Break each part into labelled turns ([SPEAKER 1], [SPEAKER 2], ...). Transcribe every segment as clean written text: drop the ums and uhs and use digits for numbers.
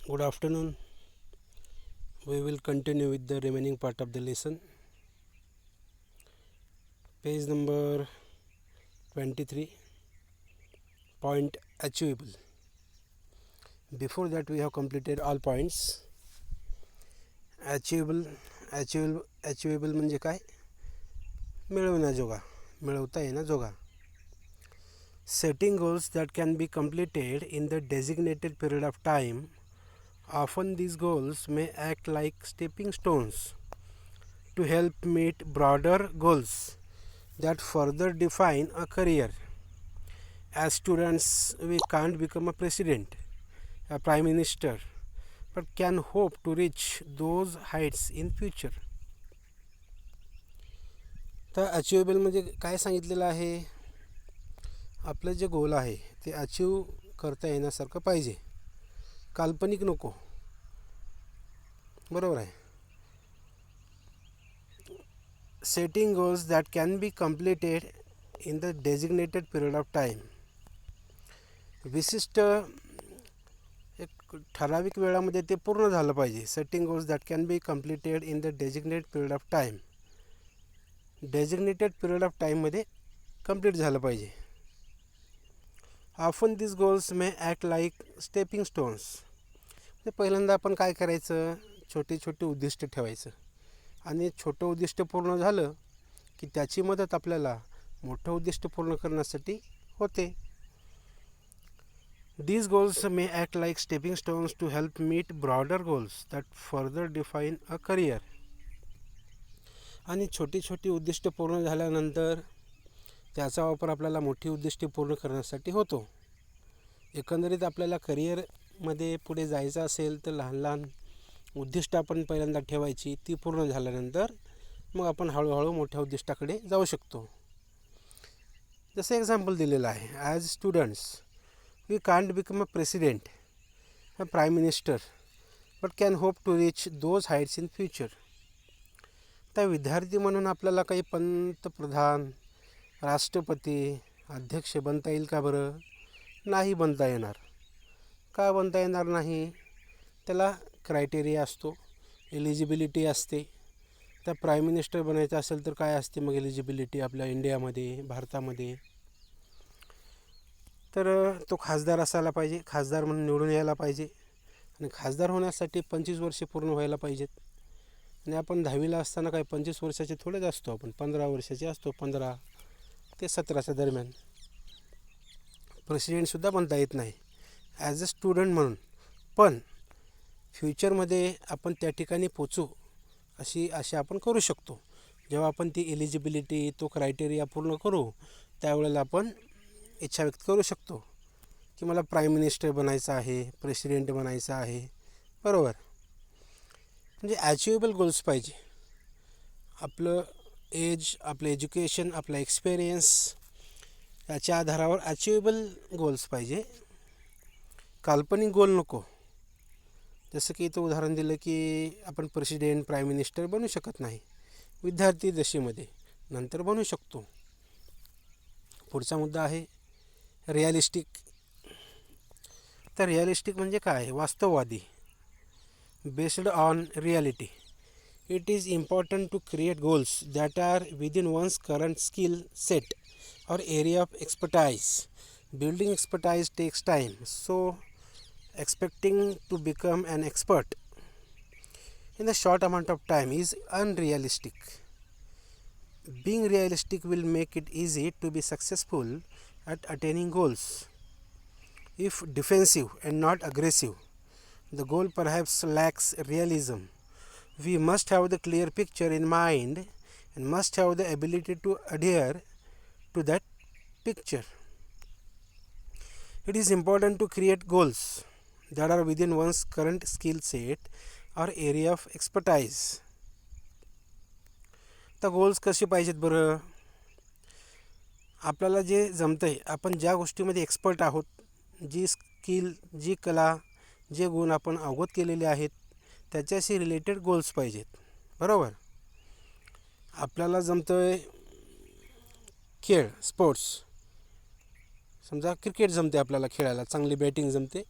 [SPEAKER 1] Good afternoon. We will continue with the remaining part of the lesson. Page number 23. Point achievable. Before that, we have completed all points. Achievable म्हणजे काय? मिळवण्याजोगा, मिळवता येण्याजोगा. Setting goals that can be completed in the designated period of time. Often these goals may act like stepping stones to help meet broader goals that further define a career. As students, we can't become a president, a prime minister, but can hope to reach those heights in future. तर achievable म्हणजे काय सांगितलेलं आहे? आपलं जे गोल आहे ते achieve करता येण्यासारखं पाहिजे, काल्पनिक नको. बरोबर आहे. Setting goals that can be completed in the designated period of time. विशिष्ट एक ठराविक वेळामध्ये ते पूर्ण झालं पाहिजे. Setting goals that can be completed in the designated period of time. Designated period of टाईममध्ये कंप्लीट झालं पाहिजे. ऑफन दिस गोल्स मे ॲक्ट लाईक स्टेपिंग स्टोन्स. ते पहिल्यांदा आपण काय करायचं, छोटे छोटे उद्दिष्ट ठेवायचं आणि छोटं उद्दिष्ट पूर्ण झालं की त्याची मदत आपल्याला मोठं उद्दिष्ट पूर्ण करण्यासाठी होते. These goals may act like stepping stones to help meet broader goals that further define a career. आणि छोटी छोटी उद्दिष्ट पूर्ण झाल्यानंतर त्याचा वापर आपल्याला मोठी उद्दिष्टे पूर्ण करण्यासाठी होतो. एकंदरीत आपल्याला करिअरमध्ये पुढे जायचं असेल तर लहान लहान उद्दिष्ट आपण पहिल्यांदा ठेवायची. ती पूर्ण झाल्यानंतर मग आपण हळूहळू मोठ्या उद्दिष्टाकडे जाऊ शकतो. जसं एक्झाम्पल दिलेलं आहे. As students we can't become a president, a prime minister, but can hope to reach those heights in future. त्या विद्यार्थी म्हणून आपल्याला काही पंतप्रधान, राष्ट्रपती, अध्यक्ष बनता येईल का बरं? नाही बनता येणार. का बनता येणार नाही? त्याला क्रायटेरिया असतो, एलिजिबिलिटी असते. त्या प्राईम मिनिस्टर बनायचं असेल तर काय असते मग एलिजिबिलिटी आपल्या इंडियामध्ये, भारतामध्ये? तर तो खासदार असायला पाहिजे, खासदार म्हणून निवडून यायला पाहिजे आणि खासदार होण्यासाठी 25 वर्षे पूर्ण व्हायला पाहिजेत. आणि आपण 10वीला असताना काय 25 वर्षाचे थोडेच असतो, आपण 15 वर्षाचे असतो, 15 ते 17च्या दरम्यान. प्रेसिडेंटसुद्धा बनता येत नाही ॲज अ स्टुडंट म्हणून. पण फ्युचरमध्ये आपण त्या ठिकाणी पोचू अशी आशा आपण करू शकतो. जेव्हा आपण ती एलिजिबिलिटी, तो क्रायटेरिया पूर्ण करू त्यावेळेला आपण इच्छा व्यक्त करू शकतो की मला प्राईम मिनिस्टर बनायचं आहे, प्रेसिडेंट बनायचं आहे. बरोबर. म्हणजे ॲचिवेबल गोल्स पाहिजे. आपलं एज, आपलं एज्युकेशन, आपला एक्सपिरियन्स याच्या आधारावर ॲचिवेबल गोल्स पाहिजे, काल्पनिक गोल नको. जसं की इथं उदाहरण दिलं की आपण प्रेसिडेंट, प्राईम मिनिस्टर बनू शकत नाही विद्यार्थी दशेमध्ये, नंतर बनू शकतो. पुढचा मुद्दा आहे रिअलिस्टिक. तर रिअलिस्टिक म्हणजे काय? वास्तववादी, based on reality. It is important to create goals that are within one's current skill set or area of expertise. Building expertise takes time, so expecting to become an expert in a short amount of time is unrealistic. Being realistic will make it easy to be successful at attaining goals. If defensive and not aggressive, the goal perhaps lacks realism. We must have the clear picture in mind and must have the ability to adhere to that picture. It is important to create goals that are within one's current skill set or area of expertise. तर goals कसे पाहिजेत बरं? आपल्याला जे जमतं आहे, आपण ज्या गोष्टीमध्ये एक्सपर्ट आहोत, जी स्किल, जी कला, जे गुण आपण अवगत केलेले आहेत त्याच्याशी रिलेटेड गोल्स पाहिजेत. बरोबर. आपल्याला जमतं आहे खेळ, स्पोर्ट्स. समजा क्रिकेट जमते आपल्याला खेळायला, चांगली बॅटिंग जमते,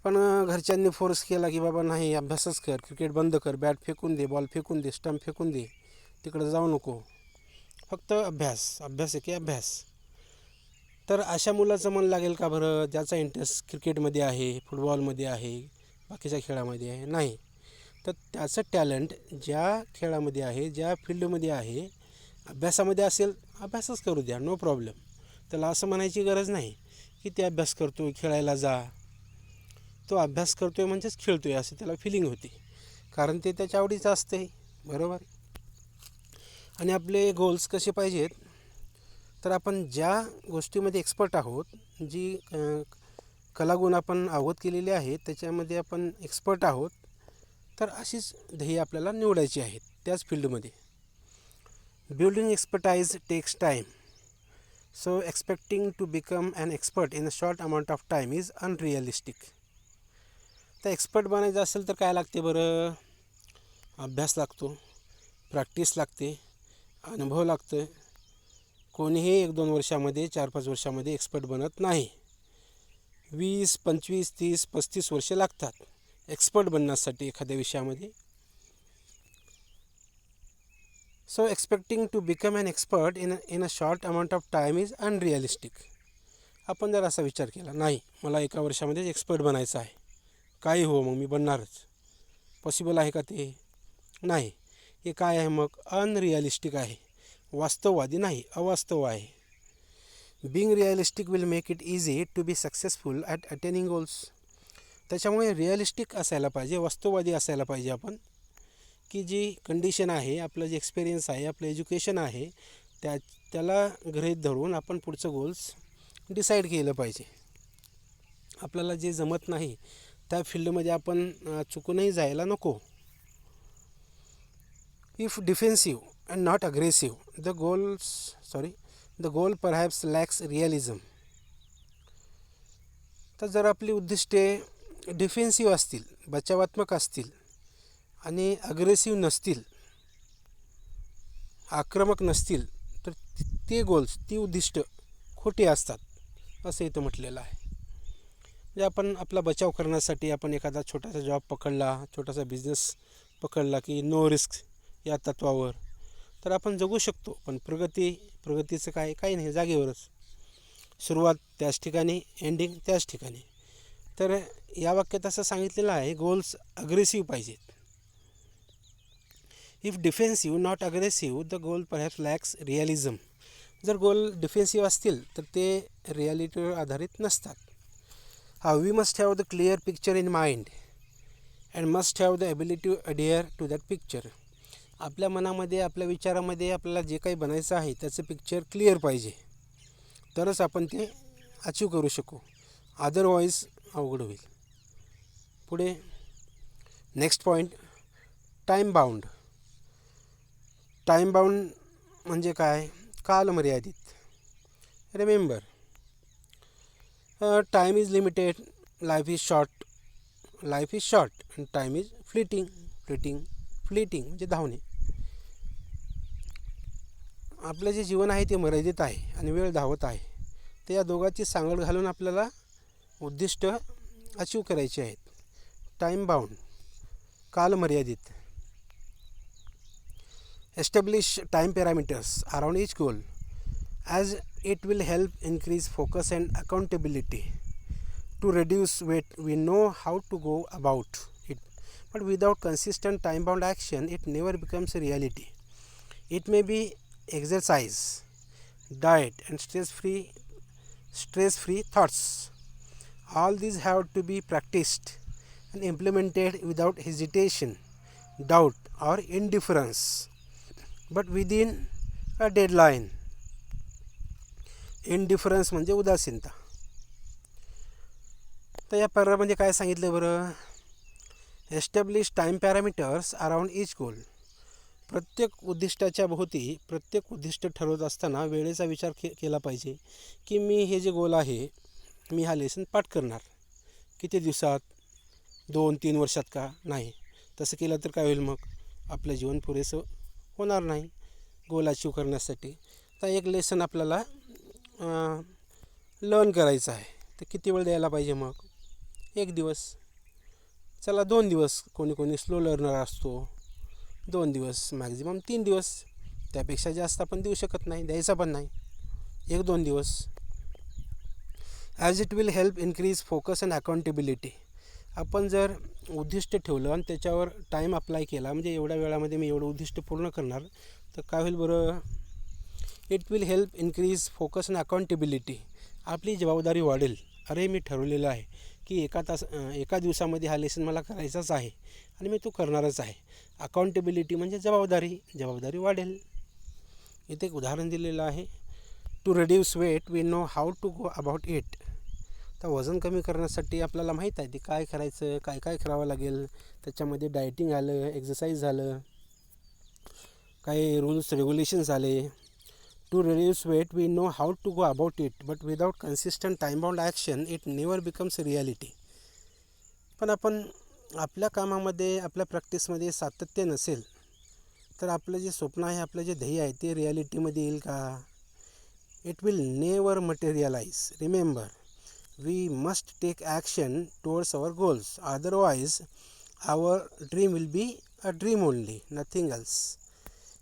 [SPEAKER 1] पण घरच्यांनी फोर्स केला की बाबा नाही अभ्यासच कर, क्रिकेट बंद कर, बॅट फेकून दे, बॉल फेकून दे, स्टंप फेकून दे, तिकडं जाऊ नको, फक्त अभ्यास, अभ्यास आहे की अभ्यास. तर अशा मुलाचं मन लागेल का बरं, ज्याचा इंटरेस्ट क्रिकेटमध्ये आहे, फुटबॉलमध्ये आहे, बाकीच्या खेळामध्ये आहे? नाही. तर त्याचं टॅलेंट ज्या खेळामध्ये आहे, ज्या फील्डमध्ये आहे, अभ्यासामध्ये असेल, अभ्यासच करू द्या, नो प्रॉब्लेम. त्याला असं म्हणायची गरज नाही की ते अभ्यास करतो आहे, खेळायला जा. तो अभ्यास करतो आहे म्हणजेच खेळतो आहे असं त्याला फिलिंग होती, कारण ते त्याच्या आवडीचं असते, बरोबर. आणि आपले गोल्स कसे पाहिजेत, तर आपण ज्या गोष्टीमध्ये एक्सपर्ट आहोत, जी कलागुण आपण अवगत केलेले आहेत, त्याच्यामध्ये आपण एक्सपर्ट आहोत, तर अशीच ध्येय आपल्याला निवडायची आहेत त्याच फील्डमध्ये. Building expertise takes time, so expecting to become an expert in a short amount of time is unrealistic. तर एक्सपर्ट बनायचं असेल तर काय लागते बरं? अभ्यास लागतो, प्रॅक्टिस लागते, अनुभव लागतं. कोणीही 1-2 वर्षामध्ये, 4-5 वर्षामध्ये एक्सपर्ट बनत नाही. 20, 25, 30, 35 वर्षे लागतात एक्सपर्ट बनण्यासाठी एखाद्या विषयामध्ये. So expecting to become an expert in a short amount of time is unrealistic. आपण जर असा विचार केला, नाही मला 1 वर्षामध्ये एक्सपर्ट बनायचं आहे, काही हो मग मी बनणारच, पॉसिबल आहे का ते? नाही. हे काय आहे मग? अनरिअलिस्टिक आहे, वास्तववादी नाही, अवास्तव आहे. Being realistic will make it easy to be successful at attaining goals. त्याच्यामुळे रिअलिस्टिक असायला पाहिजे, वास्तववादी असायला पाहिजे आपण, की जी कंडिशन आहे, आपलं जे एक्सपिरियन्स आहे, आपलं एज्युकेशन आहे, त्याला गृहीत धरून आपण पुढचं गोल्स डिसाईड केलं पाहिजे. आपल्याला जे जमत नाही त्या फील्डमध्ये आपण चुकूनही जायला नको. If defensive and not aggressive the goal perhaps lacks realism. तर जर आपली उद्दिष्टे डिफेन्सिव्ह असतील, बचावात्मक असतील आणि अग्रेसिव्ह नसतील, आक्रमक नसतील, तर ते गोल्स, ती उद्दिष्ट खोटी असतात असं इथं म्हटलेलं आहे. म्हणजे आपण आपला बचाव करण्यासाठी आपण एखादा छोटासा जॉब पकडला, छोटासा बिझनेस पकडला की नो रिस्क या तत्वावर, तर आपण जगू शकतो. पण प्रगतीचं काही नाही, जागेवरच, सुरुवात त्याच ठिकाणी, एंडिंग त्याच ठिकाणी. तर या वाक्यात असं सांगितलेलं आहे, गोल्स अग्रेसिव्ह पाहिजेत. If defensive not aggressive the goal perhaps lacks realism. जर गोल डिफेन्सिव्ह असतील तर ते रिॲलिटीवर आधारित नसतात. We must have the clear picture in mind and must have the ability to adhere to that picture. आपल्या मनामध्ये, आपल्या विचारामध्ये आपल्याला जे काही बनायचं आहे त्याचं पिक्चर क्लिअर पाहिजे, तरच आपण ते अचीव करू शकू, अदरवाईज अवघड होईल. पुढे next point, time bound. Time bound म्हणजे काय? कालमर्यादित. Remember, time is limited, life is short and time is fleeting म्हणजे धावणे. आपलं जे जीवन आहे ते मर्यादित आहे आणि वेळ धावत आहे. तर या दोघांची सांगड घालून आपल्याला उद्दिष्ट अचीव करायचे आहेत. टाईम बाउंड, कालमर्यादित. Establish time parameters around each goal as it will help increase focus and accountability. To reduce weight, we know how to go about it, but without consistent time-bound action, it never becomes a reality. It may be exercise, diet, and stress-free thoughts. All these have to be practiced and implemented without hesitation, doubt, or indifference, but within a deadline. इंडिफरन्स म्हणजे उदासीनता. तर या पॅरामध्ये काय सांगितलं बरं? Establish time parameters around इच गोल. प्रत्येक उद्दिष्टाच्या भोवती, प्रत्येक उद्दिष्ट ठरवत असताना वेळेचा विचार केला पाहिजे की मी हे जे गोल आहे, मी हा लेसन पाठ करणार किती दिवसात, 2-3 वर्षात का? नाही. तसं केलं तर काय होईल? मग आपलं जीवन पुरेसं होणार नाही गोल अचीव करण्यासाठी. तर एक लेसन आपल्याला लर्न करायचं आहे, तर किती वेळ द्यायला पाहिजे? मग 1 दिवस, चला 2 दिवस, कोणी कोणी स्लो लर्नर असतो 2 दिवस, मॅक्झिमम 3 दिवस, त्यापेक्षा जास्त आपण देऊ शकत नाही, द्यायचा पण नाही, 1-2 दिवस. As it will help increase focus and accountability. आपण जर उद्दिष्ट ठेवलं आणि त्याच्यावर टाईम अप्लाय केला, म्हणजे एवढ्या वेळामध्ये मी एवढं उद्दिष्ट पूर्ण करणार, तर काय होईल बरं, it will help increase focus and accountability. आपली जबाबदारी वाढेल. अरे मी ठरवलेलं आहे की एका दिवसामध्ये हा लेसन मला करायचाच आहे आणि मी तो करणारच आहे. अकाउंटेबिलिटी म्हणजे जबाबदारी वाढेल. इथे एक उदाहरण दिलेलं आहे. To reduce weight we know how to go about it. तर वजन कमी करण्यासाठी आपल्याला माहीत आहे ते काय करायचं, काय काय करावं लागेल. त्याच्यामध्ये डायटिंग आलं, एक्सरसाइज झालं, काही रूल्स रेग्युलेशन्स आले. To reduce weight we know how to go about it, but without consistent time bound action it never becomes reality. पण आपण आपल्या कामामध्ये, आपल्या प्रॅक्टिसमध्ये सातत्य नसेल तर आपलं जे स्वप्न आहे, आपलं जे ध्येय आहे ते रियालिटीमध्ये येईल का? It will never materialise. Remember, we must take action towards our goals, otherwise our dream will be a dream only, nothing else.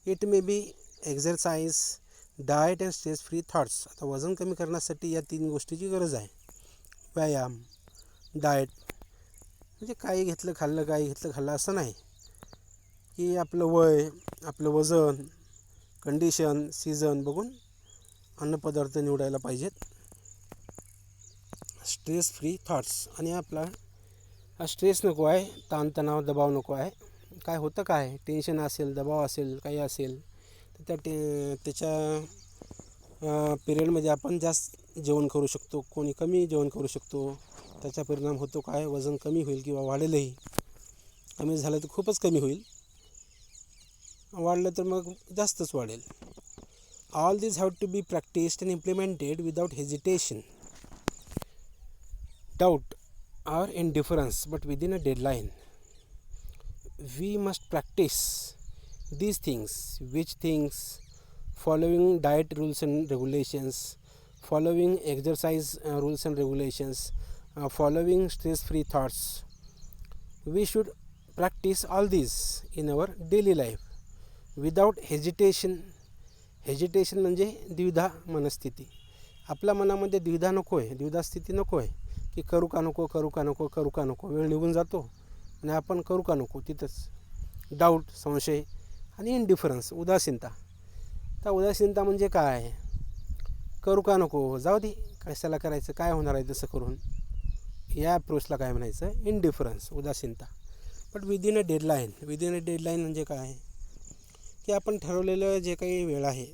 [SPEAKER 1] It may be exercise, diet and stress free thoughts. आता वजन कमी करण्यासाठी या 3 गोष्टीची गरज आहे. व्यायाम, diet, म्हणजे काही घेतलं खाल्लं असं नाही की आपलं वय, आपलं वजन, कंडिशन, सीझन बघून अन्नपदार्थ निवडायला पाहिजेत. स्ट्रेस फ्री थॉट्स, आणि आपला स्ट्रेस नको आहे, ताणतणाव, दबाव नको आहे. काय होतं, काय टेन्शन असेल, दबाव असेल, काही असेल तर त्याच्या पिरियडमध्ये आपण जास्त जेवण करू शकतो, कोणी कमी जेवण करू शकतो. त्याचा परिणाम होतो काय, वजन कमी होईल किंवा वाढेलही. कमी झालं तर खूपच कमी होईल, वाढलं तर मग जास्तच वाढेल. All this have to be practised and implemented without hesitation, doubt or indifference, but within a deadline. We must practice these things. Which things? Following diet rules and regulations, following exercise rules and regulations, following stress-free thoughts. We should practice all these in our daily life without hesitation. Hesitation म्हणजे द्विधा मनस्थिती. आपल्या मनामध्ये द्विधा नको आहे, द्विधा स्थिती नको आहे की करू का नको. वेळ निघून जातो आणि आपण करू का नको तिथंच. डाऊट, संशय आणि इंडिफरन्स, उदासीनता. तर उदासीनता म्हणजे काय, करू का नको, जाऊ दे, कशाला करायचं, काय होणार आहे तसं करून. या अप्रोचला काय म्हणायचं, इंडिफरन्स, उदासीनता. बट विदिन अ डेडलाईन म्हणजे काय की आपण ठरवलेलं जे काही वेळ आहे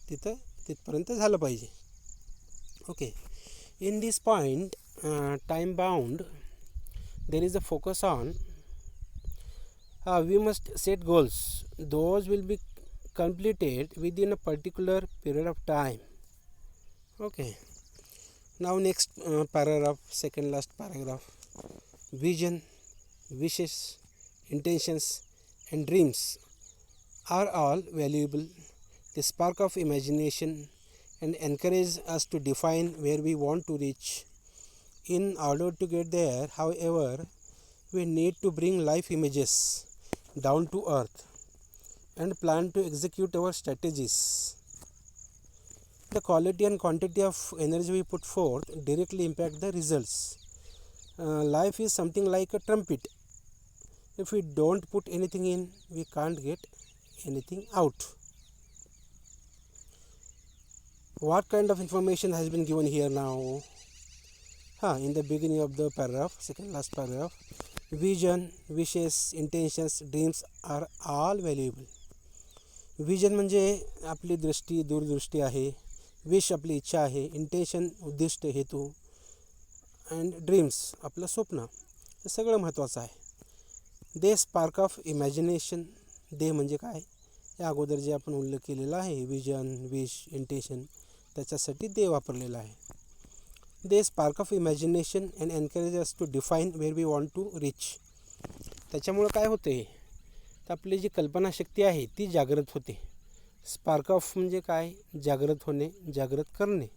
[SPEAKER 1] तिथपर्यंत झालं पाहिजे. Okay. In this point, time bound, there is a focus on we must set goals. Those will be completed within a particular period of time. Okay. Now next paragraph, second last paragraph. Vision, wishes, intentions and dreams are all valuable. They spark of imagination and encourage us to define where we want to reach. In order to get there, however, we need to bring life images down to earth and plan to execute our strategies. The quality and quantity of energy we put forth directly impact the results. Life is something like a trumpet. If we don't put anything in, we can't get anything out. What kind of information has been given here now? In the beginning of the paragraph, second last paragraph, vision, wishes, intentions, dreams are all valuable. Vision म्हणजे आपली दृष्टी, दूरदृष्टी आहे. Wish आपली इच्छा आहे. Intention उद्दिष्ट, हेतू. अँड ड्रीम्स आपलं स्वप्न. हे सगळं महत्त्वाचं आहे. They spark of imagination. दे म्हणजे काय, या अगोदर जे आपण उल्लेख केलेला आहे, विजन, विश, इंटेन्शन, त्याच्यासाठी दे वापरलेला आहे. They spark of imagination and encourage us to define where we want to reach. त्याच्यामुळं काय होते, तर आपली जी कल्पनाशक्ती आहे ती जागृत होते. स्पार्क ऑफ म्हणजे काय, जागृत होणे, जागृत करणे.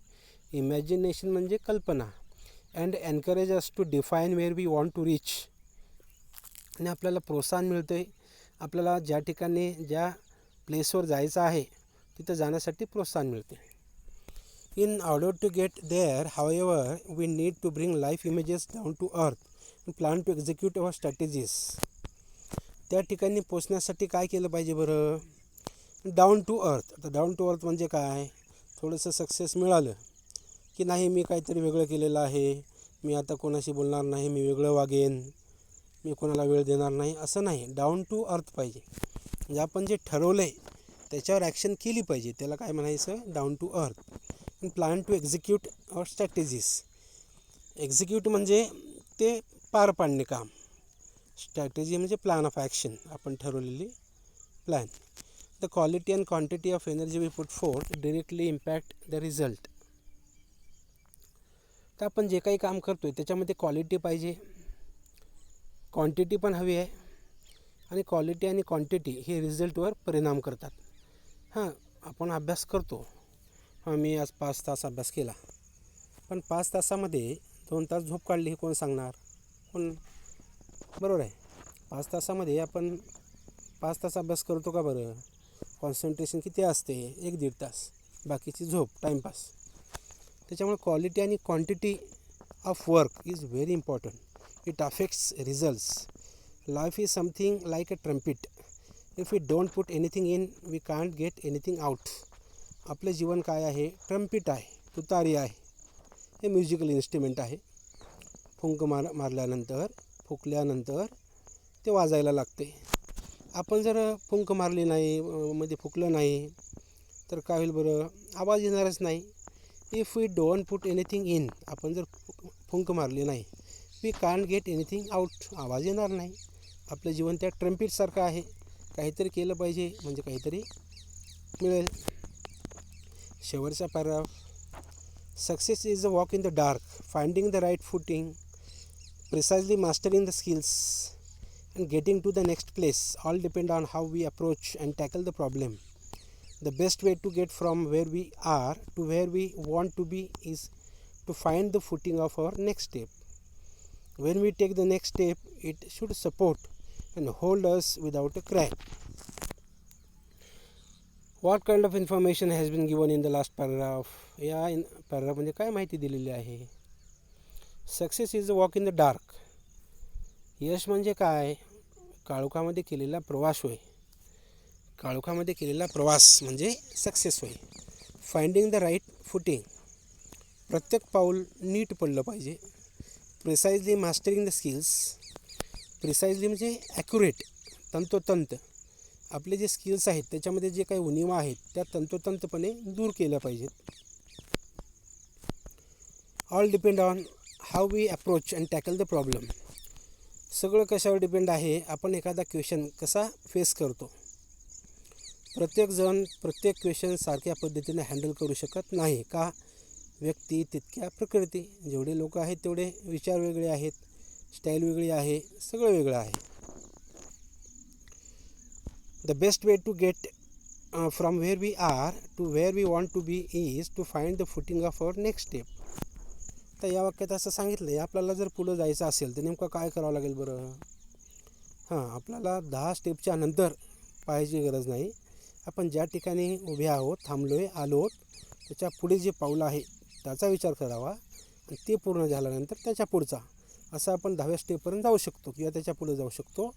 [SPEAKER 1] इमॅजिनेशन म्हणजे कल्पना. And encourage us to define where we want to reach. आणि आपल्याला प्रोत्साहन मिळतं आहे. आपल्याला ज्या ठिकाणी ज्या प्लेसवर जायचं आहे तिथं जाण्यासाठी प्रोत्साहन मिळते. In order to get there however we need to bring life images down to earth and plan to execute our strategies. त्या ठिकाणी पोचण्यासाठी काय केलं पाहिजे बरं? डाऊन टू अर्थ. आता डाऊन टू अर्थ म्हणजे काय? थोडंसं सक्सेस मिळालं की नाही, मी काहीतरी वेगळं केलेलं आहे, मी आता कोणाशी बोलणार नाही, मी वेगळं वागेन, मी कोणाला वेळ देणार नाही, असं नाही. डाऊन टू अर्थ पाहिजे. म्हणजे आपण जे ठरवलं आहे त्याच्यावर ॲक्शन केली पाहिजे. त्याला काय म्हणायचं? Down to earth. And plan to execute our strategies. Execute म्हणजे ते पार पाडणे काम. स्ट्रॅटेजी म्हणजे प्लॅन ऑफ ॲक्शन, आपण ठरवलेली plan. The quality and quantity of energy we put forth directly impact the result. तर आपण जे काही काम करतो आहे त्याच्यामध्ये क्वालिटी पाहिजे, क्वांटिटी पण हवी आहे. आणि क्वालिटी आणि क्वांटिटी हे रिझल्टवर परिणाम करतात. आपण अभ्यास करतो. मी आज 5 तास अभ्यास केला, पण 5 तासामध्ये 2 तास झोप काढली, हे कोण सांगणार? कोण? बरोबर आहे. 5 तासामध्ये आपण 5 तास अभ्यास करतो का बरं? कॉन्सन्ट्रेशन किती असते? 1-1.5 तास. बाकीची झोप, टाईमपास. त्याच्यामुळे क्वालिटी आणि quantity of work is very important. It affects results. Life is something like a trumpet. If we don't put anything in we can't get anything out. आपलं जीवन काय आहे? ट्रम्पिट आहे, तुतारी आहे. हे म्युझिकल इन्स्ट्रुमेंट आहे. फुंक मारल्यानंतर, फुकल्यानंतर ते वाजायला लागते. आपण जर फुंक मारली नाही, मध्ये फुकलं नाही, तर काय होईल बरं? आवाज येणारच नाही. If we don't put anything in, आपण जर फुंक मारली नाही, we can't get anything out, आवाज येणार नाही. आपलं जीवन त्या ट्रम्पिटसारखं आहे. काहीतरी केलं पाहिजे म्हणजे काहीतरी मिळेल. शेवटचा paragraph. Success is a walk in the dark, finding the right footing, precisely mastering the skills and getting to the next place all depend on how we approach and tackle the problem. The best way to get from where we are to where we want to be is to find the footing of our next step. When we take the next step, it should support and hold us without a crack. What kind of information has been given in the last paragraph? या paragraph मध्ये काय माहिती दिलेली आहे? Success is a walk in the dark. यश म्हणजे काय? काळोखामध्ये केलेला प्रवास होय. काळोखामध्ये केलेला प्रवास म्हणजे सक्सेस होय. फाइंडिंग द राईट फुटिंग, प्रत्येक पाऊल नीट पडलं पाहिजे. Precisely mastering the skills, precisely म्हणजे ॲक्युरेट, तंतोतंत. आपले जे स्किल्स आहेत त्याच्यामध्ये जे काही उणिवा आहेत त्या तंतोतंतपणे दूर केल्या पाहिजेत. All depend on how we approach and tackle the problem. सगळं कशावर डिपेंड आहे? आपण एखादा क्वेश्चन कसा फेस करतो. प्रत्येकजण प्रत्येक क्वेश्चन सारख्या पद्धतीने हँडल करू शकत नाही. का? व्यक्ती तितक्या प्रकृती. जेवढे लोक आहेत तेवढे विचार वेगळे आहेत, स्टाईल वेगळी आहे, सगळं वेगळं आहे. The best way to get from where we are to where we want to be is to find the footing of our next step. तर या वाक्यात असं सांगितलं आहे, आपल्याला जर पुढं जायचं असेल तर नेमकं काय करावं लागेल बरं? आपल्याला 10 स्टेपच्या नंतर पाहायची गरज नाही. आपण ज्या ठिकाणी उभे आहोत, थांबलो आहे, आलो आहोत, त्याच्या पुढे जे पाऊल आहे त्याचा विचार करावा आणि ते पूर्ण झाल्यानंतर त्याच्या पुढचा, असं आपण 10व्या स्टेपपर्यंत जाऊ शकतो किंवा त्याच्या पुढे जाऊ शकतो.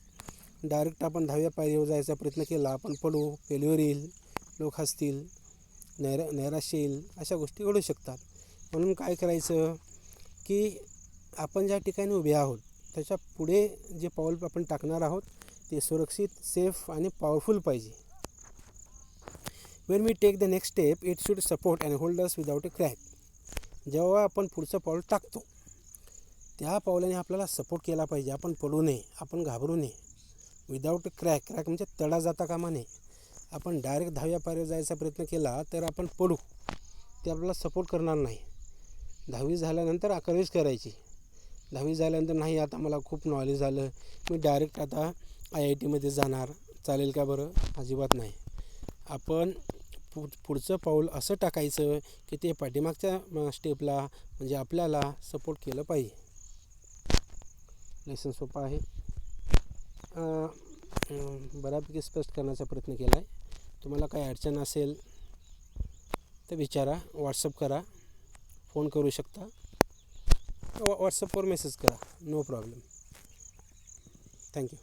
[SPEAKER 1] डायरेक्ट आपण 10व्या पायरीवर जायचा प्रयत्न केला, आपण पडू, फेल्युअर येईल, लोक हसतील, नैराश्य येईल, अशा गोष्टी घडू शकतात. म्हणून काय करायचं की आपण ज्या ठिकाणी उभे आहोत त्याच्या पुढे जे पाऊल आपण टाकणार आहोत ते सुरक्षित, सेफ आणि पॉवरफुल पाहिजे. When we take the next step it should support and hold us without a crack. जेव्हा आपण पुढचं पाऊल टाकतो त्या पावलाने आपल्याला सपोर्ट केला पाहिजे. आपण पडू नये, आपण घाबरू नये. विदाउट अ क्रॅक, क्रॅक म्हणजे तडा जाता कामा नये. आपण डायरेक्ट 10व्या पायरीवर जायचा प्रयत्न केला तर आपण पडू, ते आपल्याला सपोर्ट करणार नाही. 10वी झाल्यानंतर 11वीच करायची. 10वी झाल्यानंतर नाही, आता मला खूप नॉलेज झालं, मी डायरेक्ट आता IIT मध्ये जाणार, चालेल का बरं? अजिबात नाही. आपण पुढचं पाऊल असं टाकायचं की ते पाठीमागच्या स्टेपला म्हणजे आपल्याला सपोर्ट केलं पाहिजे. लेसन सोपं आहे. बऱ्यापैकी स्पष्ट करण्याचा प्रयत्न केला आहे. तुम्हाला काही अडचण असेल तर विचारा, व्हॉट्सअप करा, फोन करू शकता, व्हॉट्सअपवर मेसेज करा, नो प्रॉब्लेम. थँक्यू.